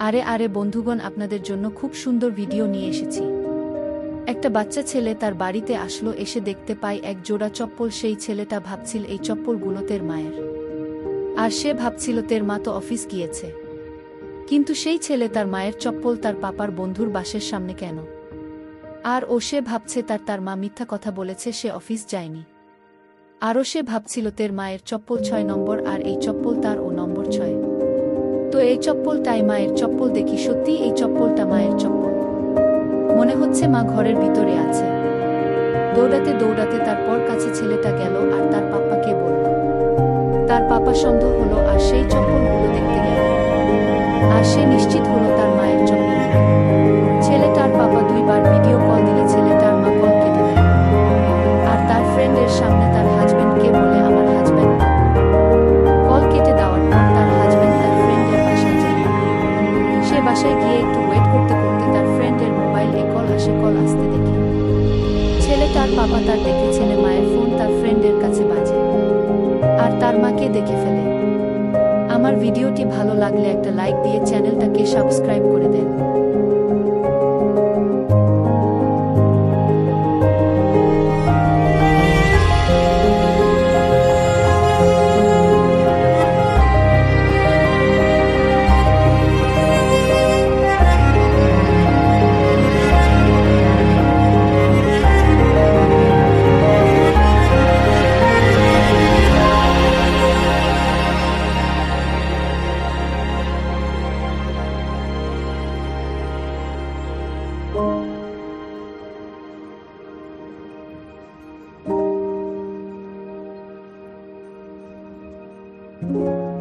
আরে বন্ধুগণ, আপনাদের জন্য খুব সুন্দর ভিডিও নিয়ে এসেছি। একটা বাচ্চা ছেলে তার বাড়িতে আসলো, এসে দেখতে পায় এক জোড়া চপ্পল। সেই ছেলেটা ভাবছিল এই চপ্পলগুলো তের মায়ের, আর সে ভাবছিল তের মা তো অফিস গিয়েছে, কিন্তু সেই ছেলে তার মায়ের চপ্পল তার পাপার বন্ধুর বাসের সামনে কেন? আর সে ভাবছে তার মা মিথ্যা কথা বলেছে, সে অফিস যায়নি। আরও সে ভাবছিল তের মায়ের চপ্পল 6 নম্বর, আর এই চপ্পল তার নম্বর 6। তো এই চপ্পলটাই মায়ের চপ্পল। দেখি সত্যি এই চপ্পলটা মায়ের চপ্পল। মনে হচ্ছে মা ঘরের ভিতরে আছে। দৌড়াতে দৌড়াতে তারপর কাছে ছেলেটা গেল আর তার পাপ্পাকে বলল। তার পাপা সন্দেহ হলো আর সেই চপ্পলগুলো দেখতে গেল, আর সে নিশ্চিত হলো তার মায়ের চপ্পল। ছেলেটার পাপা 2বার ভিডিও কল দিলে ছেলেটার মা কল কেটে দেয়, আর তার ফ্রেন্ডের সামনে তার হাজবেন্ডকে বলে আমার হাজবেন্ড। কল কেটে দেওয়ার পর তার হাজবেন্ড তার ফ্রেন্ডের বাসায় যায়। সে বাসায় গিয়ে একটু ওয়েট করতে করতে তার ফ্রেন্ডের মোবাইলে কল আসে। কল আসতে দেখে ছেলেটার পাপা তার দেখে ছেলে মায়ের ফোন তার ফ্রেন্ডের কাছে বাজে, আর তার মাকে দেখে ফেলে। আমার ভিডিওটি ভালো লাগলে একটা লাইক দিয়ে চ্যানেলটাকে সাবস্ক্রাইব করে দেন। Thank you.